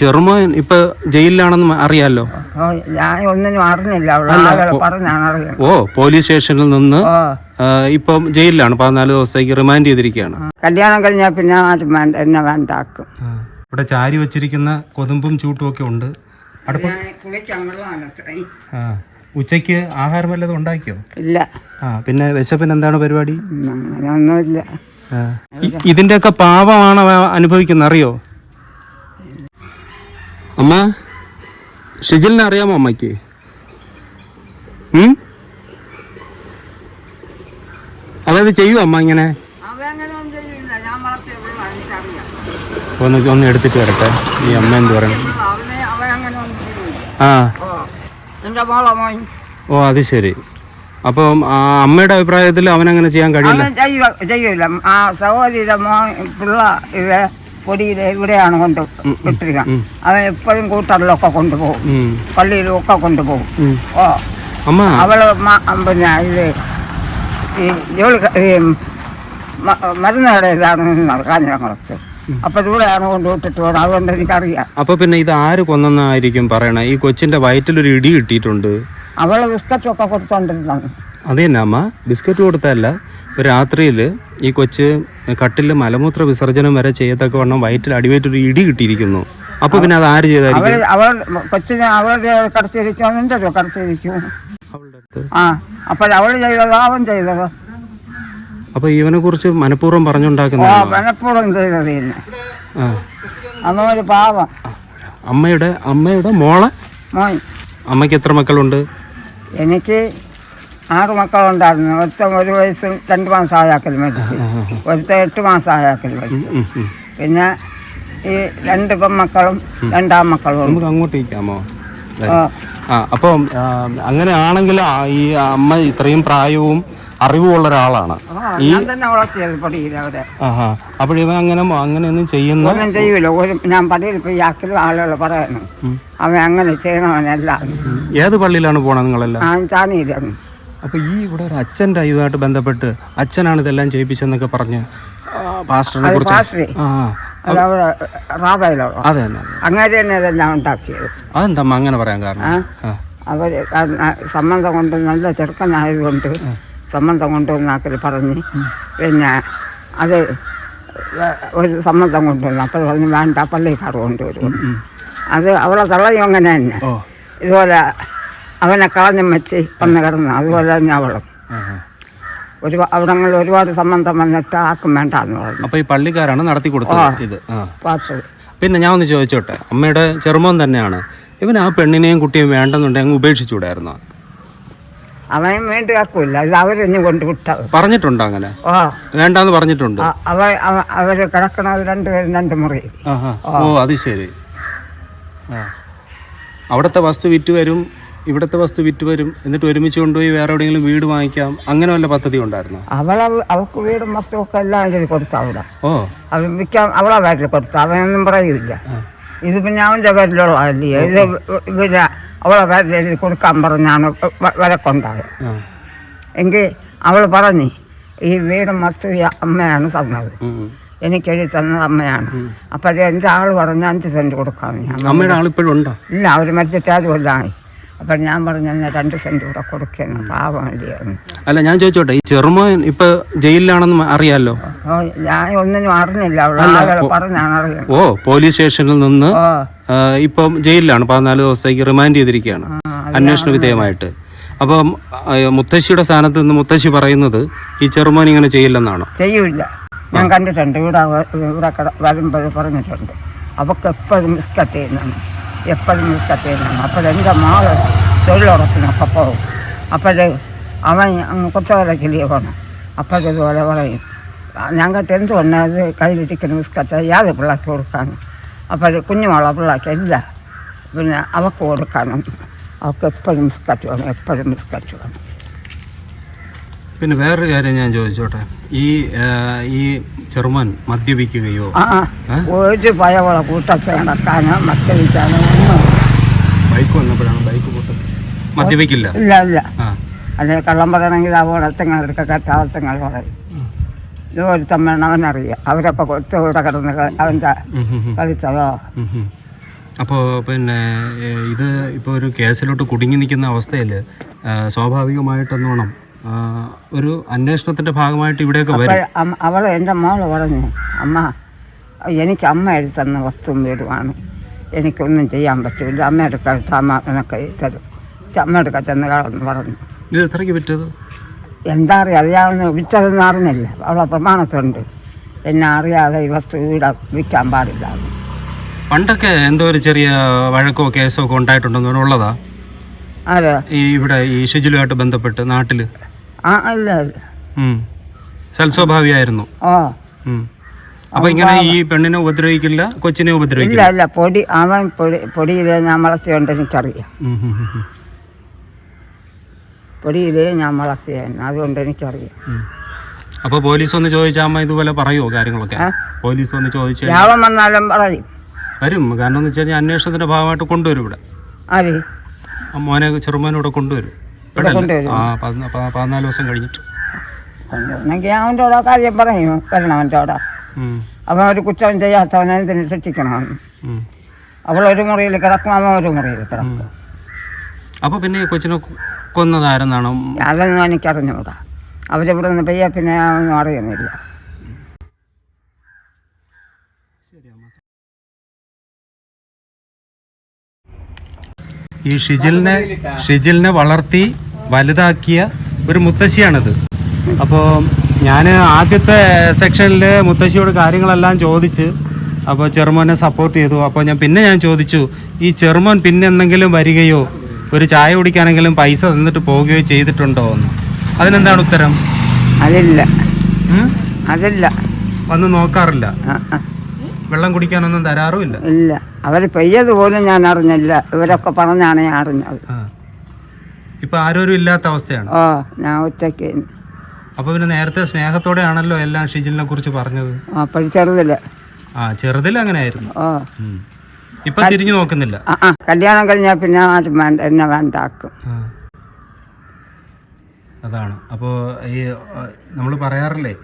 ചെറുമോൻ ഇപ്പൊ ജയിലിലാണെന്ന് അറിയാലോ. ഞാൻ ഒന്നിനും അറിഞ്ഞില്ല. പറഞ്ഞാണ് അറിയാം. ഓ, പോലീസ് സ്റ്റേഷനിൽ നിന്ന് ഇപ്പം ജയിലിലാണ്. 14 ദിവസത്തേക്ക് റിമാൻഡ് ചെയ്തിരിക്കുകയാണ്. കല്യാണം കഴിഞ്ഞാൽ പിന്നെ ആരും വേണ്ട, എന്നെ വേണ്ടാക്കും. ഇവിടെ ചാരി വെച്ചിരിക്കുന്ന കൊതുമ്പും ചൂട്ടും ഒക്കെ ഉണ്ട്. ഉച്ചയ്ക്ക് ആഹാരം വല്ലതും ഉണ്ടാക്കിയോ? ഇല്ല. പിന്നെ വിശപ്പിന് എന്താണ് പരിപാടി? ഒന്നുമില്ല. ഇതിന്റെയൊക്കെ പാപമാണ് അനുഭവിക്കുന്നത്, അറിയോ? അമ്മ, ഷിജിലിനെ അറിയാമോ അമ്മയ്ക്ക്? അവത് ചെയ്യൂ അമ്മ ഇങ്ങനെ? ഒന്ന് എടുത്തിട്ട് വരട്ടെ. ഈ അമ്മ എന്ത് പറയണം? ഓ, അത് ശരി. അപ്പം അമ്മയുടെ അഭിപ്രായത്തിൽ അവനങ്ങനെ ചെയ്യാൻ കഴിയില്ല. ചെയ്യൂല. ആ സഹോദരിയുടെ പിള്ള പൊടിയിൽ ഇവിടെയാണ് കൊണ്ട് ഇട്ടിരിക്കുന്നത്. അവൻ എപ്പോഴും കൂട്ടറിലൊക്കെ കൊണ്ടുപോകും, പള്ളിയിലും ഒക്കെ കൊണ്ടുപോകും. ഓ, അവള് പിന്നെ ഇത് ഈ ജോലി മരുന്ന് കടയിലാണ് കാഞ്ഞിരംകുളത്ത്. അപ്പൊ ഇവിടെയാണ് കൊണ്ടുവിട്ടിട്ട് പോകണം. അതുകൊണ്ട് എനിക്കറിയാം. അപ്പൊ പിന്നെ ഇത് ആര് കൊന്നെന്നായിരിക്കും പറയണേ? ഈ കൊച്ചിന്റെ വയറ്റിലൊരു ഇടി കിട്ടിയിട്ടുണ്ട്. അവള് ബിസ്ക്കറ്റും ഒക്കെ കൊടുത്തോണ്ടിരുന്നാണ്. അത് തന്നെ അമ്മ, ബിസ്ക്കറ്റ് കൊടുത്തല്ല. രാത്രിയിൽ ഈ കൊച്ച് കട്ടില് മലമൂത്ര വിസർജനം വരെ ചെയ്യത്തക്ക വണ്ണം വയറ്റിൽ അടിവേറ്റൊരു ഇടി കിട്ടിയിരിക്കുന്നു. അപ്പൊ പിന്നെ അത് ആര് ചെയ്തായിരിക്കും? അവൾ കൊച്ചിനെ അവളുടെ കടത്തിയിരിക്കും, നിന്റെ കടത്തിയിരിക്കും. അപ്പോൾ അവള് ചെയ്തതോ അവൻ ചെയ്തതോ? അപ്പൊ ഇവനെ കുറിച്ച് മനഃപൂർവ്വം പറഞ്ഞുണ്ടാക്കുന്ന? മനഃപൂർവ്വം ചെയ്തത് തന്നെ. അന്നൊരു പാവം. അമ്മയുടെ മോളെ മോൻ. അമ്മയ്ക്ക് എത്ര മക്കളുണ്ട്? എനിക്ക് 6 മക്കളുണ്ടായിരുന്നു. ഒരുത്തൻ 1 വയസ്സും 2 മാസം ആയാക്കൽ മരിച്ചു, ഒരുത്തൻ 8 മാസം ആയാക്കൽ മരിച്ചു. പിന്നെ ഈ 2 പെൺമക്കളും 2 ആൺമക്കളും. നമുക്ക് അങ്ങോട്ട് ഇരിക്കാമോ? അപ്പം അങ്ങനെ ആണെങ്കിൽ ഈ അമ്മ ഇത്രയും പ്രായവും അറിവുള്ള ഒരാളാണ്. അപ്പോഴിവ അങ്ങനെയൊന്നും ചെയ്യൂല. ഞാൻ പള്ളിയിൽ പോയി ആക്കൽ ആളുകൾ പറയണം അവൻ അങ്ങനെ ചെയ്യണവനല്ല. ഏത് പള്ളിയിലാണ് പോണത് നിങ്ങളെല്ലാം? ചാണിയിലാണ്. അപ്പൊ ഈ ഇവിടെ ഒരു അച്ഛൻ്റെ ഇതുമായിട്ട് ബന്ധപ്പെട്ട് അച്ഛനാണ് ഇതെല്ലാം ചെയ്യിപ്പിച്ചെന്നൊക്കെ പറഞ്ഞ് പാസ്റ്ററിനെ കുറിച്ച്. അതെ, അങ്ങനെ തന്നെ ഇതെല്ലാം ഉണ്ടാക്കിയത്. അതെന്താ അങ്ങനെ പറയാൻ കാരണം? അവര് സംബന്ധം കൊണ്ട് നല്ല ചെറുക്കനായതുകൊണ്ട് സംബന്ധം കൊണ്ടുവന്നാക്കൽ പറഞ്ഞ് പിന്നെ അത് ഒരു സംബന്ധം കൊണ്ടുവന്നു. അപ്പോൾ പറഞ്ഞ് വേണ്ട, പള്ളിക്കാർ കൊണ്ടുവരും. അത് അവളെ തള്ളയും അങ്ങനെ തന്നെ. ഇതുപോലെ അവനെ കളഞ്ഞും വെച്ച് വന്ന് കിടന്നു. അതുപോലെ തന്നെ അവളും അവിടങ്ങളിൽ ഒരുപാട് സംബന്ധം വന്നിട്ട് ആക്കും വേണ്ടെന്ന് പറഞ്ഞു. അപ്പോൾ ഈ പള്ളിക്കാരാണ് നടത്തി കൊടുത്തത് ഇത്. പിന്നെ ഞാൻ ഒന്ന് ചോദിച്ചോട്ടെ, അമ്മയുടെ ചെറുമോൻ തന്നെയാണ് ഇവൻ. ആ പെണ്ണിനെയും കുട്ടിയും വേണ്ടെന്നുണ്ടെങ്കിൽ അങ്ങ് ഉപേക്ഷിച്ചുകൂടായിരുന്നോ? അവൻ വേണ്ടി ആക്കൂല. ഇത് അവരെഞ്ഞു കൊണ്ട് വിട്ടത്. പറഞ്ഞിട്ടുണ്ടോ അങ്ങനെ? വേണ്ടാന്ന് പറഞ്ഞിട്ടുണ്ട്. അവര് കിടക്കണത് 2 പേരും 2 മുറി. ഓ, അത് ശരി. അവിടുത്തെ വസ്തു വിറ്റ് വരും, ഇവിടുത്തെ വസ്തു വിറ്റ് വരും, എന്നിട്ട് ഒരുമിച്ച് കൊണ്ടുപോയി വേറെ എവിടെയെങ്കിലും വീട് വാങ്ങിക്കാം, അങ്ങനെ വല്ല പദ്ധതി ഉണ്ടായിരുന്നു? അവൾക്ക് വീടും വസ്തു ഒക്കെ എല്ലാം എഴുതി കൊടുത്തു. അവിടെ അത് വിൽക്കാൻ അവളെ പേരിൽ കൊടുത്തു. അവനൊന്നും പറയൂല. ഇത് പിന്നെ അവൻ്റെ പേരിലുള്ളതല്ലേ. ഇത് ഇവര് അവളെ പേരിൽ എഴുതി കൊടുക്കാൻ പറഞ്ഞാണ് വരക്കൊണ്ടായത്. എങ്കിൽ അവൾ പറഞ്ഞ് ഈ വീടും വസ്തു അമ്മയാണ് തന്നത്, എനിക്കെഴുതി തന്നത് അമ്മയാണ്. അപ്പോഴേ എൻ്റെ ആൾ പറഞ്ഞ് 5 സെൻറ്റ് കൊടുക്കാമെന്ന്. അമ്മയുടെ ആളിപ്പോഴും ഉണ്ടോ? ഇല്ല, അവർ മരിച്ചിട്ട് അതുകൊണ്ടായി. അപ്പം ഞാൻ പറഞ്ഞു 2 സെൻറ്റ് കൂടെ കൊടുക്കുന്നു, പാവമല്ലായിരുന്നു. അല്ല, ഞാൻ ചോദിച്ചോട്ടെ, ഈ ചെറുമോൻ ഇപ്പൊ ജയിലിലാണെന്ന് അറിയാലോ? ഞാൻ ഒന്നിനും അറിഞ്ഞില്ല. പറഞ്ഞാണ് അറിയാം. ഓ, പോലീസ് സ്റ്റേഷനിൽ നിന്ന് ഇപ്പം ജയിലിലാണ്. 14 ദിവസത്തേക്ക് റിമാൻഡ് ചെയ്തിരിക്കുകയാണ് അന്വേഷണ വിധേയമായിട്ട്. അപ്പം മുത്തശ്ശിയുടെ സ്ഥാനത്ത് നിന്ന് മുത്തശ്ശി പറയുന്നത് ഈ ചെറുമോൻ ഇങ്ങനെ ചെയ്യില്ലെന്നാണോ? ചെയ്യൂല. ഞാൻ കണ്ടിട്ടുണ്ട്. ഇവിടെ വരുമ്പോൾ പറഞ്ഞിട്ടുണ്ട്. അവർക്ക് എപ്പോഴും ബിസ്ക്കറ്റ് ചെയ്യുന്നതാണ്, എപ്പോഴും ബിസ്ക്കറ്റ് ചെയ്യുന്നതാണ്. അപ്പോഴെൻ്റെ മോള് തൊഴിലുറപ്പിനൊക്കെ പോകും. അപ്പോൾ അവൻ കൊച്ചവരക്ക് ലീവാണ്. അപ്പോഴിതുപോലെ പറയും, ഞാൻ കേട്ട് എന്തുകൊണ്ട് അത് കയ്യിലിരിക്കുന്ന ബിസ്ക്കറ്റ് യാതൊരു പിള്ളേർക്ക് കൊടുക്കാൻ. അപ്പോൾ കുഞ്ഞുമോളെ പിള്ളേർക്ക് ഇല്ല, പിന്നെ അവൾക്ക് കൊടുക്കാനും. അവൾക്ക് എപ്പോഴും ബിസ്ക്കറ്റ് വേണം, എപ്പോഴും ബിസ്ക്കറ്റ് വേണം. പിന്നെ വേറൊരു കാര്യം ഞാൻ ചോദിച്ചോട്ടെ, ഈ ചെറുമോൻ മദ്യപിക്കുകയോ? ഒരു പഴവള കൂട്ടത്തെ നടക്കാനോ മദ്യപിക്കാനോ ഒന്നും. ബൈക്ക് വന്നപ്പോഴാണ് ബൈക്ക് കൂട്ടം മദ്യപിക്കില്ല? ഇല്ല ഇല്ല. അല്ലെ കള്ളം പറയണമെങ്കിൽ അപകടത്തങ്ങളൊക്കെ കെട്ടാവത്തങ്ങൾ പറയും. ഇത് ഒരു സമ്മേളനം അവനറിയാം. അവരൊക്കെ കൊച്ചവിടെ കിടന്ന് അവൻ്റെ കളിച്ചതോ അപ്പോൾ പിന്നെ ഇത് ഇപ്പോൾ ഒരു കേസിലോട്ട് കുടുങ്ങി നിൽക്കുന്ന അവസ്ഥയിൽ സ്വാഭാവികമായിട്ടെന്നോണം ഒരു അന്വേഷണത്തിൻ്റെ ഭാഗമായിട്ട് ഇവിടെയൊക്കെ വരും. അവൾ എൻ്റെ മോള് പറഞ്ഞു, അമ്മ എനിക്ക് അമ്മ എഴുതി തന്ന വസ്തുവും വീടുമാണ്, എനിക്കൊന്നും ചെയ്യാൻ പറ്റില്ല, അമ്മ എടുക്കാൻ അമ്മ എന്നൊക്കെ തരും, അമ്മ എടുക്കാൻ ചെന്നുകളെന്ന് പറഞ്ഞു. ഇത് എത്രയ്ക്ക് പറ്റത് എന്താ അറിയാം, അറിയാവുന്ന വിറ്റതെന്ന് അറിഞ്ഞില്ല. അവളെ പ്രമാണത്തുണ്ട് എന്നെ അറിയാതെ ഈ വസ്തു വീട് വിൽക്കാൻ പാടില്ല. പണ്ടൊക്കെ എന്തോ ഒരു ചെറിയ വഴക്കോ കേസോ ഒക്കെ ഉണ്ടായിട്ടുണ്ടെന്ന് ഉള്ളതാ അതെ ഈ ഇവിടെ ഈ ഷിജിലുമായിട്ട് ബന്ധപ്പെട്ട് നാട്ടിൽ? ഇല്ല സൽസ്വഭാവിയായിരുന്നു. അപ്പൊ ഇങ്ങനെ ഈ പെണ്ണിനെ ഉപദ്രവിക്കില്ല, കൊച്ചിനെ ഉപദ്രവിക്കില്ല? ഇല്ല അവൻ പൊടിയിലേ ഞാൻ വളർത്തിയുണ്ട്, എനിക്കറിയാം. പൊടിയിലേ ഞാൻ വളർത്തിയായിരുന്നു, അതുകൊണ്ട് എനിക്കറിയാം. അപ്പൊ പോലീസ് ഒന്ന് ചോദിച്ചാൽ അമ്മ ഇതുപോലെ പറയുമോ കാര്യങ്ങളൊക്കെ? പോലീസ് ഒന്ന് ചോദിച്ചാൽ യാവൻ വന്നാലും പറയും, വരും. കാരണം എന്ന് വെച്ച് കഴിഞ്ഞാൽ അന്വേഷണത്തിന്റെ ഭാഗമായിട്ട് കൊണ്ടുവരും ഇവിടെ. മോനെ ചെറുമോനൂടെ കൊണ്ടുവരും. 14 ദിവസം കഴിഞ്ഞിട്ട് അവൻ്റെ ഓരോ കാര്യം പറയും, വരണവൻ്റെ ഓടെ. അവൻ ഒരു കുറ്റം ചെയ്യാത്തവനെ ഇതിന് ശിക്ഷിക്കണമെന്ന്. അവളൊരു മുറിയിൽ കിടക്കും, അവൻ ഒരു മുറിയിൽ കിടക്കും. അപ്പൊ പിന്നെ കൊച്ചിനെ കൊന്നതാരെന്നാണോ? അതൊന്നും എനിക്കറിഞ്ഞൂടാ. അവരിവിടെ നിന്ന് പെയ്യ പിന്നെ ഒന്നും അറിയുന്നില്ല. ഈ ഷിജിലിനെ വളർത്തി വലുതാക്കിയ ഒരു മുത്തശ്ശിയാണിത്. അപ്പോൾ ഞാൻ ആദ്യത്തെ സെക്ഷനിൽ മുത്തശ്ശിയോട് കാര്യങ്ങളെല്ലാം ചോദിച്ച്, അപ്പോൾ ചെറുമോനെ സപ്പോർട്ട് ചെയ്തു. അപ്പോൾ ഞാൻ ചോദിച്ചു, ഈ ചെറുമോൻ പിന്നെ എന്തെങ്കിലും വരികയോ ഒരു ചായ കുടിക്കാനെങ്കിലും പൈസ തന്നിട്ട് പോവുകയോ ചെയ്തിട്ടുണ്ടോ എന്ന്. അതിനെന്താണ് ഉത്തരം? അതില്ല വന്ന് നോക്കാറില്ല, വെള്ളം കുടിക്കാനൊന്നും തരാറുമില്ല. ഇല്ല, അവർ പെയ്യത് പോലും ഞാൻ അറിഞ്ഞില്ല, ഇവരൊക്കെ പറഞ്ഞാണ് ഞാൻ അറിഞ്ഞത്. ഇപ്പൊ ആരോരും ഇല്ലാത്ത അവസ്ഥയാണ്. ഞാൻ ഒറ്റയ്ക്ക്. അപ്പൊ പിന്നെ നേരത്തെ സ്നേഹത്തോടെയാണല്ലോ എല്ലാം ഷിജിലിനെ കുറിച്ച് പറഞ്ഞത്. ചെറുതിൽ അങ്ങനെയായിരുന്നു. ഇപ്പൊ തിരിഞ്ഞു നോക്കുന്നില്ല. കല്യാണം കഴിഞ്ഞാൽ പിന്നെ ആരും വേണ്ട, എന്നെ വേണ്ടാക്കും. അതാണ്. അപ്പോൾ ഈ നമ്മൾ പറയാറില്ലേ,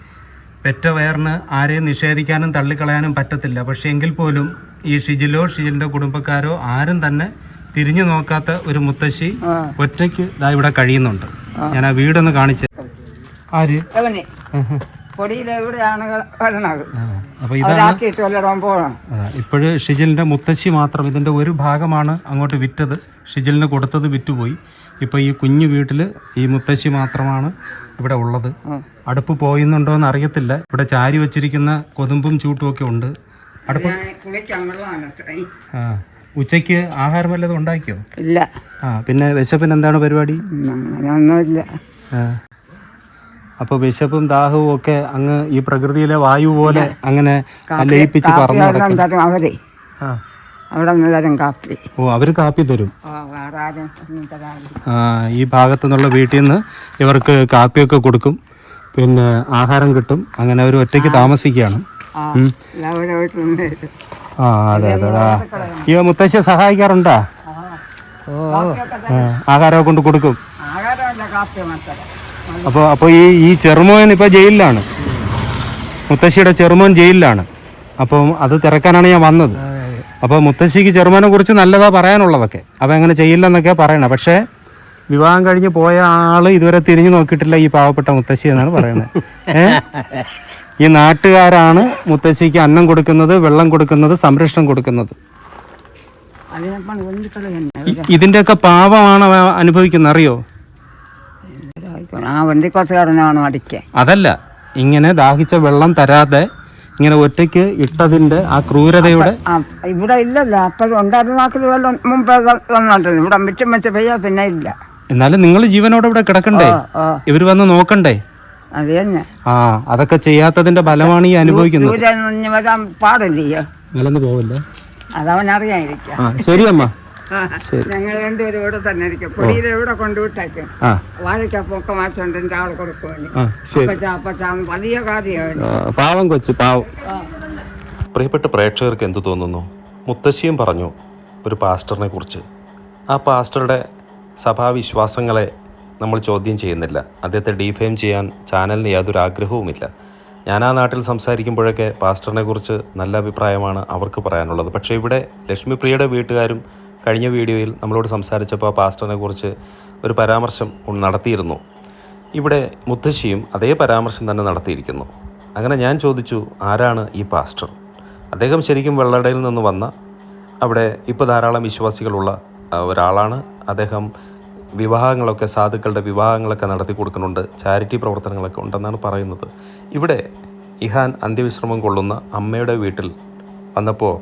പെറ്റ വയറിന് ആരെയും നിഷേധിക്കാനും തള്ളിക്കളയാനും പറ്റത്തില്ല. പക്ഷെ എങ്കിൽ പോലും ഈ ഷിജിലിന്റെ കുടുംബക്കാരോ ആരും തന്നെ തിരിഞ്ഞു നോക്കാത്ത ഒരു മുത്തശ്ശി ഒറ്റയ്ക്ക് ഇവിടെ കഴിയുന്നുണ്ട്. ഞാൻ ആ വീടൊന്ന് കാണിച്ചു. ആര്? അപ്പൊ ഇതാണ് ഇപ്പോഴ് ഷിജിലിന്റെ മുത്തശ്ശി മാത്രം ഇതിന്റെ ഒരു ഭാഗമാണ് അങ്ങോട്ട് വിറ്റത്. ഷിജിലിന് കൊടുത്തത് വിറ്റുപോയി. ഇപ്പൊ ഈ കുഞ്ഞു വീട്ടില് ഈ മുത്തശ്ശി മാത്രമാണ് ഇവിടെ ഉള്ളത്. അടുപ്പ് പോയിന്നുണ്ടോ എന്ന് അറിയത്തില്ല. ഇവിടെ ചാരി വെച്ചിരിക്കുന്ന കൊതുമ്പും ചൂട്ടും ഒക്കെ ഉണ്ട്. അടുപ്പ് ഉച്ചയ്ക്ക് ആഹാരം വല്ലതും ഉണ്ടാക്കിയോ? ഇല്ല. പിന്നെ വിശപ്പിന് എന്താണ് പരിപാടി? അപ്പോൾ വിശപ്പും ദാഹവും ഒക്കെ അങ്ങ് ഈ പ്രകൃതിയിലെ വായു പോലെ അങ്ങനെ ലയിപ്പിച്ച് പറഞ്ഞു നടക്കും. അവര് കാപ്പി തരും. ഈ ഭാഗത്തു നിന്നുള്ള വീട്ടിൽ നിന്ന് ഇവർക്ക് കാപ്പിയൊക്കെ കൊടുക്കും, പിന്നെ ആഹാരം കിട്ടും. അങ്ങനെ അവർ ഒറ്റയ്ക്ക് താമസിക്കുകയാണ്. അതെ. ഈ മുത്തശ്ശിയെ സഹായിക്കാറുണ്ടാ? ആഹാരമൊക്കെ കൊണ്ട് കൊടുക്കും. അപ്പോൾ ഈ ചെറുമോൻ ഇപ്പൊ ജയിലിലാണ്. മുത്തശ്ശിയുടെ ചെറുമോൻ ജയിലിലാണ്. അപ്പം അത് തിരക്കാനാണ് ഞാൻ വന്നത്. അപ്പോൾ മുത്തശ്ശിക്ക് ചെറുമോനെ കുറിച്ച് നല്ലതാ പറയാനുള്ളതൊക്കെ. അപ്പം അങ്ങനെ ചെയ്യില്ലെന്നൊക്കെ പറയണേ. പക്ഷേ വിവാഹം കഴിഞ്ഞ് പോയ ആള് ഇതുവരെ തിരിഞ്ഞു നോക്കിയിട്ടില്ല ഈ പാവപ്പെട്ട മുത്തശ്ശി എന്നാണ് പറയുന്നത്. ഈ നാട്ടുകാരാണ് മുത്തശ്ശിക്ക് അന്നം കൊടുക്കുന്നത്, വെള്ളം കൊടുക്കുന്നത്, സംരക്ഷണം കൊടുക്കുന്നത്. ഇതിന്റെയൊക്കെ പാവമാണ് അനുഭവിക്കുന്നത്, അറിയോ? അതല്ല, ഇങ്ങനെ ദാഹിച്ച വെള്ളം തരാതെ ഇങ്ങനെ ഒറ്റയ്ക്ക് ഇട്ടതിന്റെ ആ ക്രൂരതയുടെ ഇവിടെ ഇല്ലല്ലോ. അപ്പോഴും ഉണ്ടായിരുന്ന മുമ്പേ ഇവിടെ മിച്ചം വെച്ച പെയ്യാ പിന്നെ ഇല്ല. എന്നാലും നിങ്ങൾ ജീവനോടെ ഇവിടെ കിടക്കണ്ടേ? ഇവര് വന്ന് നോക്കണ്ടേ? അതൊക്കെ ചെയ്യാത്തതിന്റെ ഫലമാണ് ഈ അനുഭവിക്കുന്നത്. പാടില്ലയോ, പോവില്ല. അതവനറിയായിരിക്കാം. ശരി അമ്മ. ഞങ്ങൾ രണ്ടുപേരും ഇവിടെ തന്നെ ഇരിക്കും. പൊടിയിൽ ഇവിടെ കൊണ്ടുവിട്ടേക്കും. വാഴയ്ക്കൊക്കെ മാറ്റോണ്ട് എന്റെ ആൾ കൊടുക്കുവാണ്. വലിയ കാര്യമാണ്. പാവം കൊച്ചു, പാവം. പ്രിയപ്പെട്ട പ്രേക്ഷകർക്ക് എന്തു തോന്നുന്നു? മുത്തശ്ശിയും പറഞ്ഞു ഒരു പാസ്റ്ററിനെ കുറിച്ച്. ആ പാസ്റ്ററുടെ സഭാവിശ്വാസങ്ങളെ നമ്മൾ ചോദ്യം ചെയ്യുന്നില്ല. അദ്ദേഹത്തെ ഡീഫെയിം ചെയ്യാൻ ചാനലിന് യാതൊരു ആഗ്രഹവുമില്ല. ഞാൻ ആ നാട്ടിൽ സംസാരിക്കുമ്പോഴൊക്കെ പാസ്റ്ററിനെ കുറിച്ച് നല്ല അഭിപ്രായമാണ് അവർക്ക് പറയാനുള്ളത്. പക്ഷേ ഇവിടെ ലക്ഷ്മിപ്രിയയുടെ വീട്ടുകാരും കഴിഞ്ഞ വീഡിയോയിൽ നമ്മളോട് സംസാരിച്ചപ്പോൾ ആ പാസ്റ്ററിനെ കുറിച്ച് ഒരു പരാമർശം നടത്തിയിരുന്നു. ഇവിടെ മുത്തശ്ശിയും അതേ പരാമർശം തന്നെ നടത്തിയിരിക്കുന്നു. അങ്ങനെ ഞാൻ ചോദിച്ചു, ആരാണ് ഈ പാസ്റ്റർ? അദ്ദേഹം ശരിക്കും വെള്ളടയിൽ നിന്ന് വന്ന, അവിടെ ഇപ്പോൾ ധാരാളം വിശ്വാസികളുള്ള ഒരാളാണ്. അദ്ദേഹം വിവാഹങ്ങളൊക്കെ, സാധുക്കളുടെ വിവാഹങ്ങളൊക്കെ നടത്തി കൊടുക്കുന്നുണ്ട്, ചാരിറ്റി പ്രവർത്തനങ്ങളൊക്കെ ഉണ്ടെന്നാണ് പറയുന്നത്. ഇവിടെ ഇഹാൻ അന്ത്യവിശ്രമം കൊള്ളുന്ന അമ്മയുടെ വീട്ടിൽ വന്നപ്പോൾ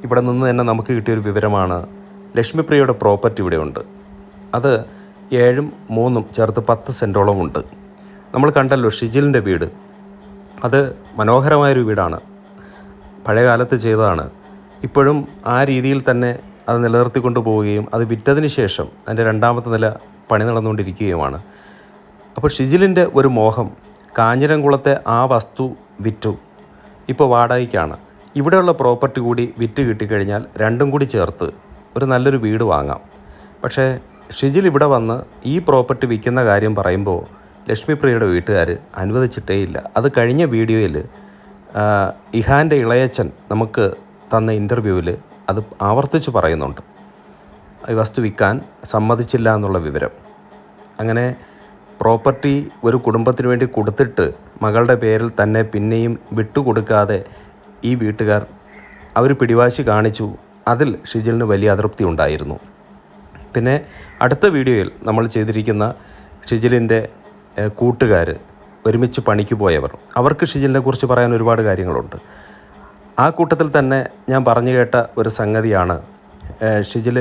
ഇവിടെ നിന്ന് തന്നെ നമുക്ക് കിട്ടിയൊരു വിവരമാണ്, ലക്ഷ്മിപ്രിയയുടെ പ്രോപ്പർട്ടി ഇവിടെയുണ്ട്. അത് 7 ഉം 3 ചേർത്ത് 10 സെൻറ്റോളം ഉണ്ട്. നമ്മൾ കണ്ടല്ലോ ഷിജിലിൻ്റെ വീട്, അത് മനോഹരമായൊരു വീടാണ്, പഴയ കാലത്ത് ചെയ്തതാണ്. ഇപ്പോഴും ആ രീതിയിൽ തന്നെ അത് നിലനിർത്തിക്കൊണ്ട് പോവുകയും അത് വിറ്റതിന് ശേഷം അതിൻ്റെ 2ാമത്തെ നില പണി നടന്നുകൊണ്ടിരിക്കുകയുമാണ്. അപ്പോൾ ഷിജിലിൻ്റെ ഒരു മോഹം, കാഞ്ഞിരംകുളത്തെ ആ വസ്തു വിറ്റു, ഇപ്പോൾ വാടകയ്ക്കാണ്. ഇവിടെയുള്ള പ്രോപ്പർട്ടി കൂടി വിറ്റ് കിട്ടിക്കഴിഞ്ഞാൽ 2ഉം കൂടി ചേർത്ത് ഒരു നല്ലൊരു വീട് വാങ്ങാം. പക്ഷേ ഷിജിൽ ഇവിടെ വന്ന് ഈ പ്രോപ്പർട്ടി വിൽക്കുന്ന കാര്യം പറയുമ്പോൾ ലക്ഷ്മിപ്രിയയുടെ വീട്ടുകാർ അനുവദിച്ചിട്ടേയില്ല. അത് കഴിഞ്ഞ വീഡിയോയിൽ ഇഹാൻ്റെ ഇളയച്ചൻ നമുക്ക് തന്ന ഇൻ്റർവ്യൂവിൽ അത് ആവർത്തിച്ച് പറയുന്നുണ്ട്, ഈ വസ്തു വിൽക്കാൻ സമ്മതിച്ചില്ല എന്നുള്ള വിവരം. അങ്ങനെ പ്രോപ്പർട്ടി ഒരു കുടുംബത്തിന് വേണ്ടി കൊടുത്തിട്ട് മകളുടെ പേരിൽ തന്നെ പിന്നെയും വിട്ടുകൊടുക്കാതെ ഈ വീട്ടുകാർ അവർ പിടിവാശി കാണിച്ചു. അതിൽ ഷിജിലിന് വലിയ അതൃപ്തി ഉണ്ടായിരുന്നു. പിന്നെ അടുത്ത വീഡിയോയിൽ നമ്മൾ ചെയ്തിരിക്കുന്ന ഷിജിലിൻ്റെ കൂട്ടുകാർ, ഒരുമിച്ച് പണിക്ക് പോയവർ, അവർക്ക് ഷിജിലിനെ കുറിച്ച് പറയാൻ ഒരുപാട് കാര്യങ്ങളുണ്ട്. ആ കൂട്ടത്തിൽ തന്നെ ഞാൻ പറഞ്ഞു കേട്ട ഒരു സംഗതിയാണ്, ഷിജിൽ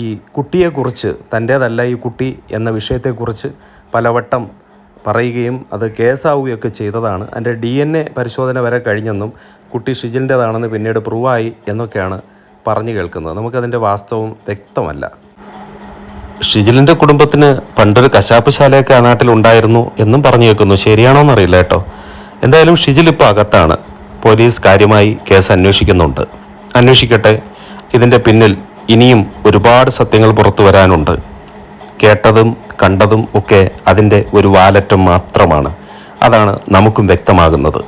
ഈ കുട്ടിയെക്കുറിച്ച്, തൻ്റേതല്ല ഈ കുട്ടി എന്ന വിഷയത്തെക്കുറിച്ച് പലവട്ടം പറയുകയും അത് കേസാവുകയൊക്കെ ചെയ്തതാണ്. അതിൻ്റെ DNA പരിശോധന വരെ കഴിഞ്ഞെന്നും കുട്ടി ഷിജിലിൻ്റേതാണെന്ന് പിന്നീട് പ്രൂവായി എന്നൊക്കെയാണ് പറഞ്ഞു കേൾക്കുന്നത്. നമുക്കതിൻ്റെ വാസ്തവം വ്യക്തമല്ല. ഷിജിലിൻ്റെ കുടുംബത്തിന് പണ്ടൊരു കശാപ്പ് ശാലയൊക്കെ ആ നാട്ടിലുണ്ടായിരുന്നു എന്നും പറഞ്ഞു കേൾക്കുന്നു. ശരിയാണോന്നറിയില്ല കേട്ടോ. എന്തായാലും ഷിജിൽ ഇപ്പോൾ അകത്താണ്. പോലീസ് കാര്യമായി കേസ് അന്വേഷിക്കുന്നുണ്ട്. അന്വേഷിക്കട്ടെ. ഇതിൻ്റെ പിന്നിൽ ഇനിയും ഒരുപാട് സത്യങ്ങൾ പുറത്തു വരാനുണ്ട്. കേട്ടതും കണ്ടതും ഒക്കെ അതിൻ്റെ ഒരു വാലറ്റം മാത്രമാണ്. അതാണ് നമുക്കും വ്യക്തമാകുന്നത്.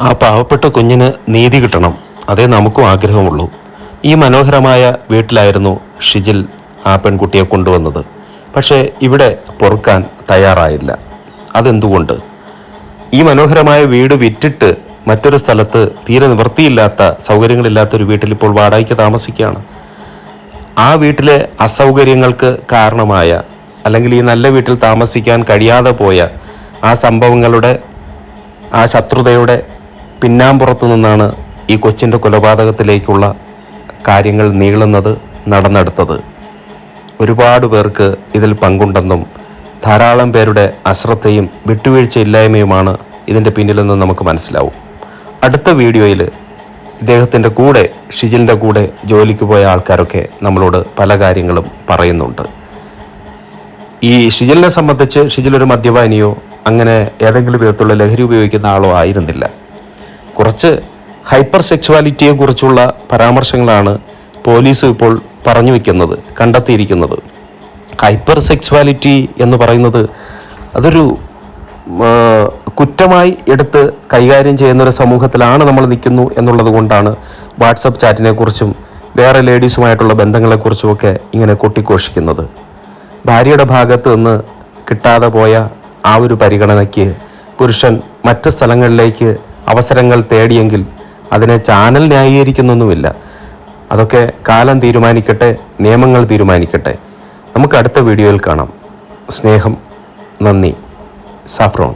ആ പാവപ്പെട്ട കുഞ്ഞിന് നീതി കിട്ടണം, അതേ നമുക്കും ആഗ്രഹമുള്ളൂ. ഈ മനോഹരമായ വീട്ടിലായിരുന്നു ഷിജിൽ ആ പെൺകുട്ടിയെ കൊണ്ടുവന്നത്. പക്ഷേ ഇവിടെ പൊറുക്കാൻ തയ്യാറായില്ല. അതെന്തുകൊണ്ട്? ഈ മനോഹരമായ വീട് വിറ്റിട്ട് മറ്റൊരു സ്ഥലത്ത് തീരെ നിവൃത്തിയില്ലാത്ത, സൗകര്യങ്ങളില്ലാത്തൊരു വീട്ടിൽ ഇപ്പോൾ വാടകയ്ക്ക് താമസിക്കുകയാണ്. ആ വീട്ടിലെ അസൗകര്യങ്ങൾക്ക് കാരണമായ, അല്ലെങ്കിൽ ഈ നല്ല വീട്ടിൽ താമസിക്കാൻ കഴിയാതെ പോയ ആ സംഭവങ്ങളുടെ, ആ ശത്രുതയുടെ പിന്നാമ്പുറത്തു നിന്നാണ് ഈ കൊച്ചിൻ്റെ കൊലപാതകത്തിലേക്കുള്ള കാര്യങ്ങൾ നീളുന്നത്, നടന്നെടുത്തത്. ഒരുപാട് പേർക്ക് ഇതിൽ പങ്കുണ്ടെന്നും ധാരാളം പേരുടെ അശ്രദ്ധയും വിട്ടുവീഴ്ചയില്ലായ്മയുമാണ് ഇതിൻ്റെ പിന്നിലെന്ന് നമുക്ക് മനസ്സിലാവും. അടുത്ത വീഡിയോയിൽ ഇദ്ദേഹത്തിൻ്റെ കൂടെ, ഷിജിലിൻ്റെ കൂടെ ജോലിക്ക് പോയ ആൾക്കാരൊക്കെ നമ്മളോട് പല കാര്യങ്ങളും പറയുന്നുണ്ട്. ഈ ഷിജിലിനെ സംബന്ധിച്ച് ഷിജിലൊരു മദ്യപാനിയോ അങ്ങനെ ഏതെങ്കിലും വിധത്തിലുള്ള ലഹരി ഉപയോഗിക്കുന്ന ആളോ ആയിരുന്നില്ല. കുറച്ച് ഹൈപ്പർ സെക്സ്വാലിറ്റിയെക്കുറിച്ചുള്ള പരാമർശങ്ങളാണ് പോലീസ് ഇപ്പോൾ പറഞ്ഞു വയ്ക്കുന്നത്, കണ്ടെത്തിയിരിക്കുന്നത്. ഹൈപ്പർ സെക്സ്വാലിറ്റി എന്ന് പറയുന്നത് അതൊരു കുറ്റമായി എടുത്ത് കൈകാര്യം ചെയ്യുന്നൊരു സമൂഹത്തിലാണ് നമ്മൾ നിൽക്കുന്നു എന്നുള്ളത് കൊണ്ടാണ് വാട്സപ്പ് ചാറ്റിനെക്കുറിച്ചും വേറെ ലേഡീസുമായിട്ടുള്ള ബന്ധങ്ങളെക്കുറിച്ചുമൊക്കെ ഇങ്ങനെ കൊട്ടിഘോഷിക്കുന്നത്. ഭാര്യയുടെ ഭാഗത്ത് നിന്ന് കിട്ടാതെ പോയ ആ ഒരു പരിഗണനയ്ക്ക് പുരുഷൻ മറ്റ് സ്ഥലങ്ങളിലേക്ക് അവസരങ്ങൾ തേടിയെങ്കിൽ അതിനെ ചാനൽ ന്യായീകരിക്കുന്നൊന്നുമില്ല. അതൊക്കെ കാലം തീരുമാനിക്കട്ടെ, നിയമങ്ങൾ തീരുമാനിക്കട്ടെ. നമുക്ക് അടുത്ത വീഡിയോയിൽ കാണാം. സ്നേഹം, നന്ദി. സാഫ്രോൺ.